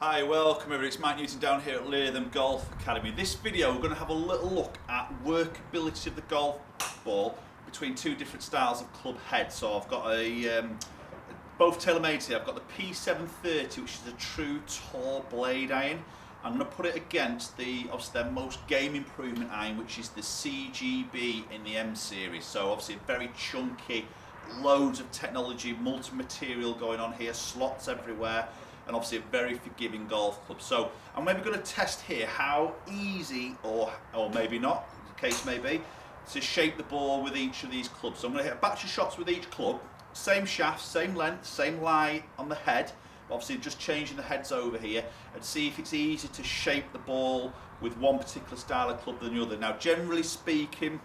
Hi, welcome everybody. It's Mike Newton down here at Latham Golf Academy. This video we're going to have a little look at workability of the golf ball between two different styles of club head. So I've got both tailor-made here. I've got the P730, which is a true tour blade iron. I'm going to put it against obviously their most game improvement iron, which is the CGB in the M series. So obviously very chunky, loads of technology, multi-material going on here, slots everywhere, and obviously a very forgiving golf club. So I'm maybe going to test here how easy, or maybe not, the case may be, to shape the ball with each of these clubs. So I'm going to hit a batch of shots with each club, same shaft, same length, same lie on the head, obviously just changing the heads over here, and see if it's easy to shape the ball with one particular style of club than the other. Now generally speaking,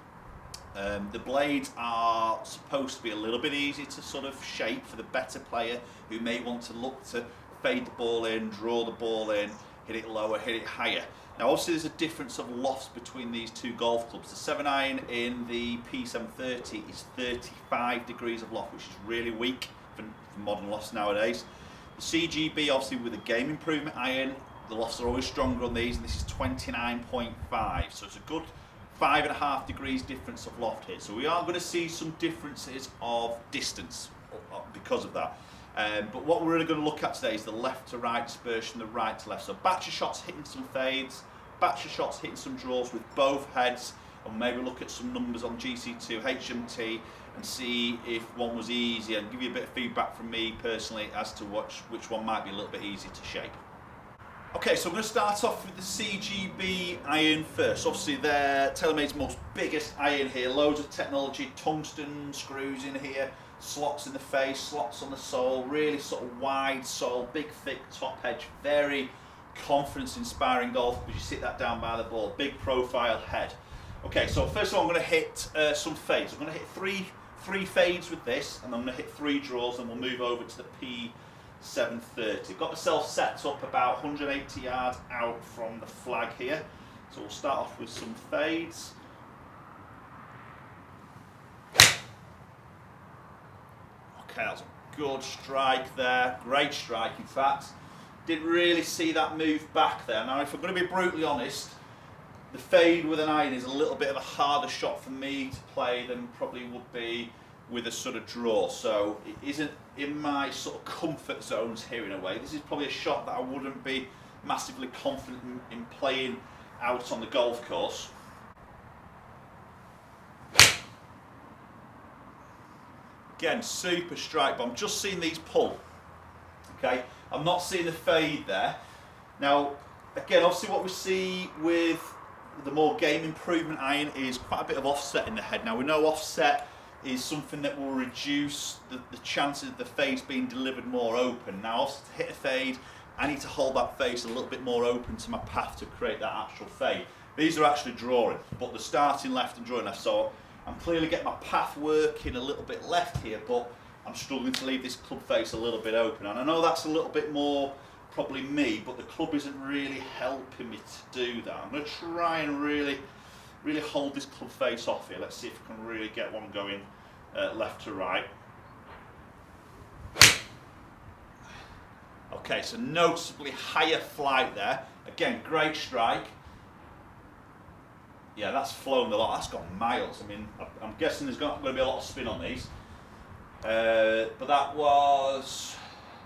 the blades are supposed to be a little bit easy to sort of shape for the better player who may want to look to fade the ball in, draw the ball in, hit it lower, hit it higher. Now obviously there's a difference of lofts between these two golf clubs. The 7-iron in the P730 is 35 degrees of loft, which is really weak for modern lofts nowadays. The CGB, obviously with a game improvement iron, the lofts are always stronger on these, and this is 29.5, so it's a good 5.5 degrees difference of loft here. So we are going to see some differences of distance because of that. But what we're really going to look at today is the left to right dispersion, the right to left. So batch of shots hitting some fades, batch of shots hitting some draws with both heads, and maybe look at some numbers on GC2, HMT, and see if one was easier, and give you a bit of feedback from me personally as to which one might be a little bit easier to shape. Okay, so I'm going to start off with the CGB iron first. Obviously they're TaylorMade's most biggest iron here, loads of technology, tungsten screws in here, slots in the face, slots on the sole, really sort of wide sole, big thick top edge, very confidence inspiring golf because you sit that down by the ball, big profile head. Okay, so first of all I'm going to hit some fades. I'm going to hit three fades with this, and I'm going to hit 3 draws, and we'll move over to the P730. Got myself set up about 180 yards out from the flag here, so we'll start off with some fades. Okay, that's a good strike there, great strike in fact. Didn't really see that move back there. Now if I'm going to be brutally honest, the fade with an iron is a little bit of a harder shot for me to play than probably would be with a sort of draw, so it isn't in my sort of comfort zones here in a way. This is probably a shot that I wouldn't be massively confident in playing out on the golf course. Again, super strike, but I'm just seeing these pull. Okay, I'm not seeing the fade there. Now, again, obviously what we see with the more game improvement iron is quite a bit of offset in the head. Now we know offset is something that will reduce the chances of the face being delivered more open. Now also to hit a fade, I need to hold that face a little bit more open to my path to create that actual fade. These are actually drawing, but they're starting left and drawing left, so I'm clearly getting my path working a little bit left here, but I'm struggling to leave this club face a little bit open. And I know that's a little bit more probably me, but the club isn't really helping me to do that. I'm going to try and really hold this club face off here. Let's see if I can really get one going left to right. Okay, so noticeably higher flight there. Again, great strike. Yeah, that's flown a lot. That's gone miles. I mean, I'm guessing there's going to be a lot of spin on these. But that was,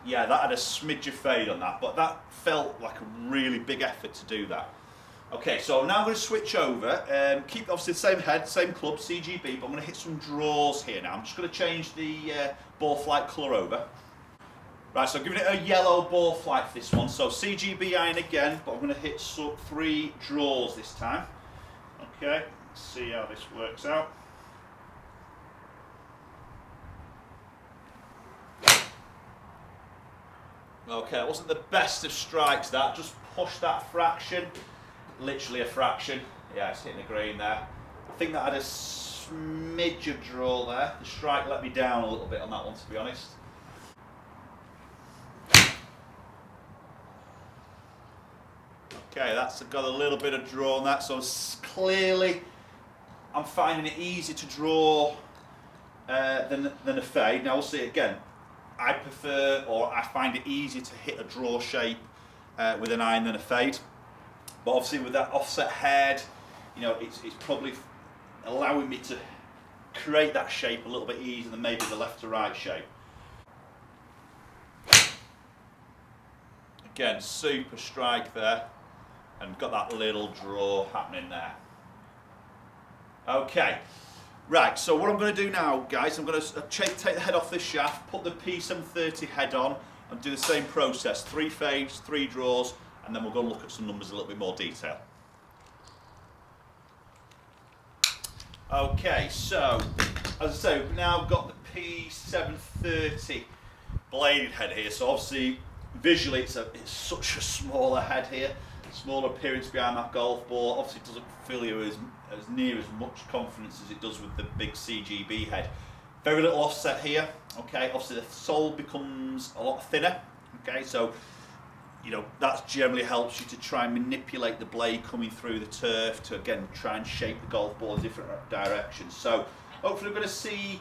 yeah, that had a smidge of fade on that, but that felt like a really big effort to do that. Okay, so now I'm going to switch over, keep obviously the same head, same club, CGB, but I'm going to hit some draws here now. I'm just going to change the ball flight colour over. Right, so I'm giving it a yellow ball flight for this one, so CGB iron again, but I'm going to hit 3 draws this time. Okay, let's see how this works out. Okay, it wasn't the best of strikes that, just pushed that fraction, literally a fraction. Yeah, it's hitting the green there. I think that had a smidge of draw there. The strike let me down a little bit on that one, to be honest. Okay, that's got a little bit of draw on that, so clearly I'm finding it easier to draw than a fade. Now we'll see again. I prefer, or I find it easier to hit a draw shape with an iron than a fade. But obviously with that offset head, you know, it's probably allowing me to create that shape a little bit easier than maybe the left to right shape. Again, super strike there, and got that little draw happening there. Okay, right, so what I'm going to do now, guys, I'm going to take the head off this shaft, put the P730 head on, and do the same process, 3 fades, 3 draws, and then we'll go and look at some numbers in a little bit more detail. Okay, so, as I say, we've now got the P730 bladed head here, so obviously, visually it's such a smaller head here, smaller appearance behind that golf ball. Obviously it doesn't fill you as near as much confidence as it does with the big CGB head. Very little offset here, okay, obviously the sole becomes a lot thinner, okay, so you know that generally helps you to try and manipulate the blade coming through the turf to again try and shape the golf ball in different directions. So hopefully we're going to see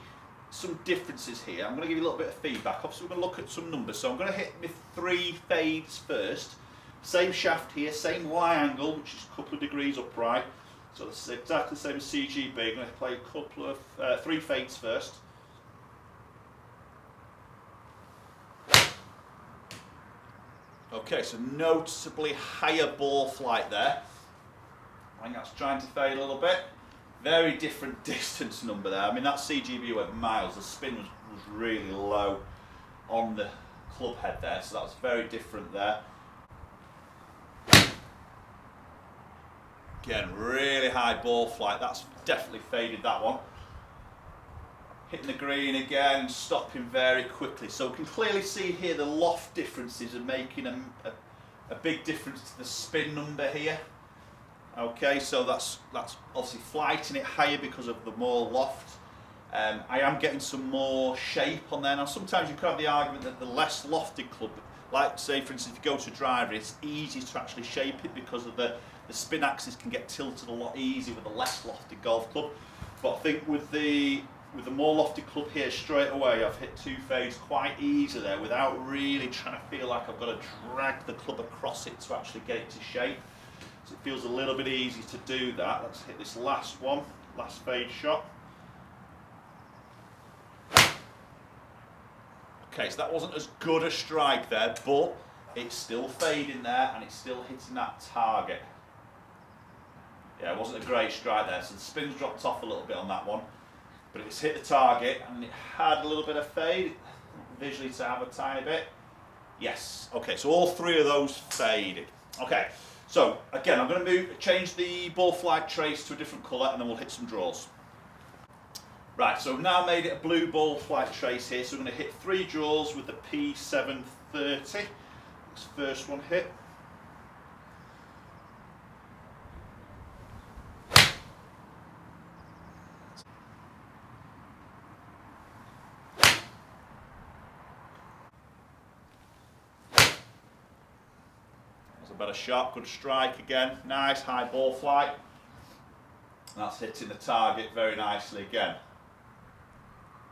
some differences here. I'm going to give you a little bit of feedback. Obviously we're going to look at some numbers. So I'm going to hit my 3 fades first. Same shaft here, same Y angle, which is a couple of degrees upright. So it's exactly the same as CGB. I'm going to play a couple of 3 fades first. Okay, so noticeably higher ball flight there. I think that's trying to fade a little bit. Very different distance number there. I mean, that CGB went miles. The spin was really low on the club head there, so that was very different there. Again, really high ball flight. That's definitely faded that one. Hitting the green again, stopping very quickly. So we can clearly see here the loft differences are making a big difference to the spin number here. Okay, so that's obviously flighting it higher because of the more loft. I am getting some more shape on there. Now sometimes you could have the argument that the less lofted club, like say for instance if you go to driver, it's easy to actually shape it because of the spin axis can get tilted a lot easier with a less lofted golf club. But I think with the more lofted club here straight away, I've hit 2 fades quite easy there without really trying to feel like I've got to drag the club across it to actually get it to shape. So it feels a little bit easy to do that. Let's hit this last one, last fade shot. Okay, so that wasn't as good a strike there, but it's still fading there and it's still hitting that target. Yeah, it wasn't a great strike there, so the spin's dropped off a little bit on that one, but it's hit the target and it had a little bit of fade, visually to have a tiny bit. Yes, okay, so all 3 of those faded. Okay, so again, I'm going to change the ball flight trace to a different colour and then we'll hit some draws. Right, so I've now made it a blue ball flight trace here, so we're going to hit 3 draws with the P730. This first one hit. That's a better shot, good strike again. Nice high ball flight. That's hitting the target very nicely again.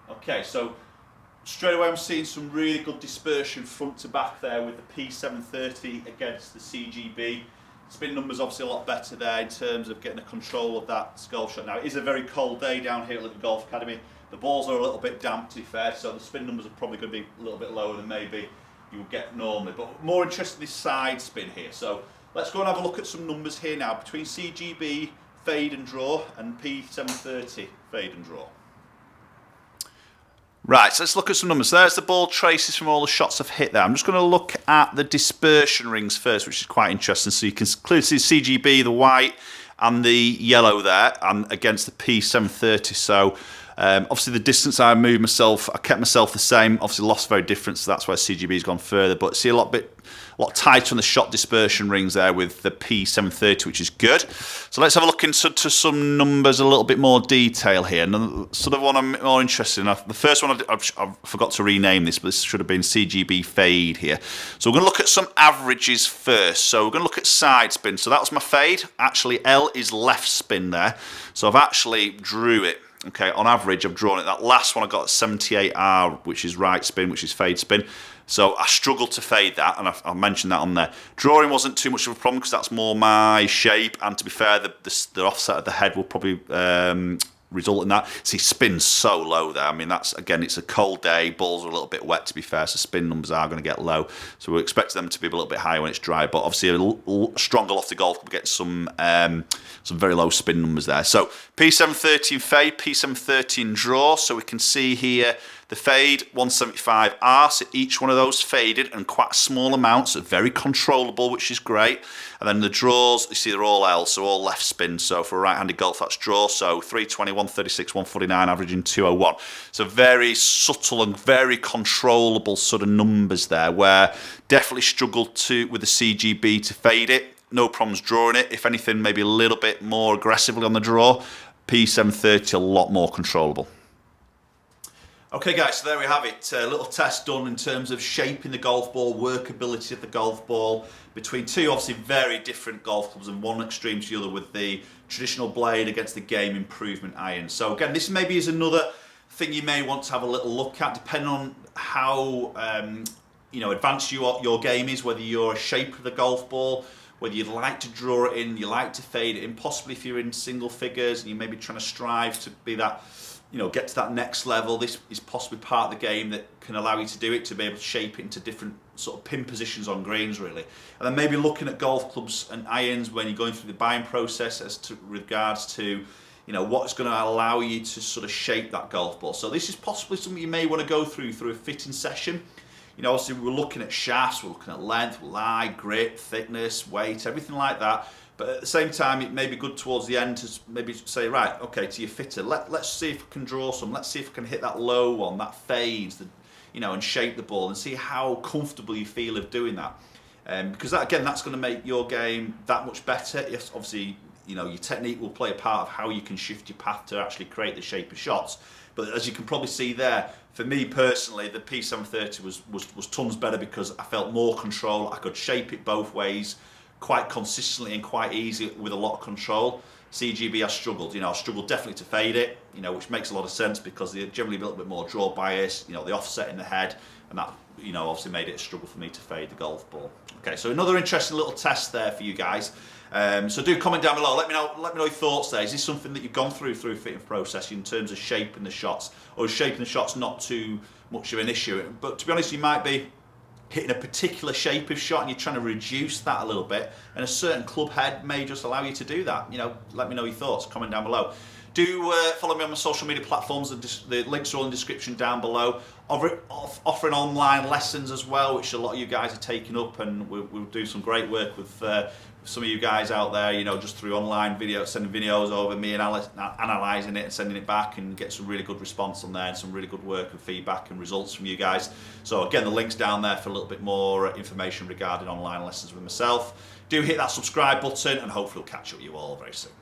Okay, so straight away I'm seeing some really good dispersion front to back there with the P730 against the CGB. Spin number's obviously a lot better there in terms of getting a control of that golf shot. Now it is a very cold day down here at Living Golf Academy. The balls are a little bit damp to be fair, so the spin numbers are probably going to be a little bit lower than maybe you would get normally. But more interested in this side spin here. So let's go and have a look at some numbers here now between CGB fade and draw and P730 fade and draw. Right, so let's look at some numbers. So there's the ball traces from all the shots I've hit there. I'm just going to look at the dispersion rings first, which is quite interesting. So you can clearly see CGB, the white and the yellow there, and against the P730. So obviously the distance I moved myself, I kept myself the same. Obviously lost very different, so that's why CGB's gone further. But see a lot tighter on the shot dispersion rings there with the P730, which is good. So let's have a look into some numbers, a little bit more detail here. And sort of one I'm more interested in. The first one, I forgot to rename this, but this should have been CGB fade here. So we're going to look at some averages first. So we're going to look at side spin. So that was my fade. Actually, L is left spin there. So I've actually drew it. Okay, on average, I've drawn it. That last one I got 78R, which is right spin, which is fade spin. So I struggled to fade that, and I mentioned that on there. Drawing wasn't too much of a problem because that's more my shape, and to be fair, the offset of the head will probably result in that. See, spin's so low there. I mean, that's, again, it's a cold day, balls are a little bit wet, to be fair, so spin numbers are going to get low. So we expect them to be a little bit higher when it's dry, but obviously a stronger lofted golf will get some very low spin numbers there. So P730 fade, P730 draw, so we can see here the fade 175R, so each one of those faded and quite small amounts, so very controllable, which is great. And then the draws, you see they're all L, so all left spin. So for a right-handed golf, that's draw, so 320, 136, 149, averaging 201. So very subtle and very controllable sort of numbers there, where definitely struggled with the CGB to fade it. No problems drawing it. If anything, maybe a little bit more aggressively on the draw. P730, a lot more controllable. Okay guys, so there we have it. A little test done in terms of shaping the golf ball, workability of the golf ball between two obviously very different golf clubs, and one extreme to the other with the traditional blade against the game improvement iron. So again, this maybe is another thing you may want to have a little look at, depending on how advanced your game is, whether you're a shape of the golf ball, whether you'd like to draw it in, you like to fade it in, possibly if you're in single figures and you're maybe trying to strive to be that, get to that next level. This is possibly part of the game that can allow you to do it, to be able to shape it into different sort of pin positions on greens, really. And then maybe looking at golf clubs and irons when you're going through the buying process as to regards to, what's going to allow you to sort of shape that golf ball. So this is possibly something you may want to go through a fitting session. Obviously we're looking at shafts, we're looking at length, lie, grip, thickness, weight, everything like that. But at the same time, it may be good towards the end to maybe say, right, okay, to your fitter, let's see if we can draw some, let's see if we can hit that low one, that fades, and shape the ball, and see how comfortable you feel of doing that. Because that, again, that's going to make your game that much better. Yes, obviously, your technique will play a part of how you can shift your path to actually create the shape of shots. But as you can probably see there, for me personally, the P730 was tons better because I felt more control. I could shape it both ways quite consistently and quite easy with a lot of control. CGB, I struggled. I struggled definitely to fade it, which makes a lot of sense because they're generally a little bit more draw bias, the offset in the head, and that, obviously made it a struggle for me to fade the golf ball. Okay, so another interesting little test there for you guys. So do comment down below. Let me know your thoughts there. Is this something that you've gone through a fitting process in terms of shaping the shots, or is shaping the shots not too much of an issue? But to be honest, you might be hitting a particular shape of shot and you're trying to reduce that a little bit, and a certain club head may just allow you to do that. Let me know your thoughts. Comment down below. Do follow me on my social media platforms. The links are all in the description down below. Offering online lessons as well, which a lot of you guys are taking up, and we'll do some great work with some of you guys out there, just through online videos, sending videos over, me and analysing it and sending it back, and get some really good response on there and some really good work and feedback and results from you guys. So again, the link's down there for a little bit more information regarding online lessons with myself. Do hit that subscribe button, and hopefully we'll catch up with you all very soon.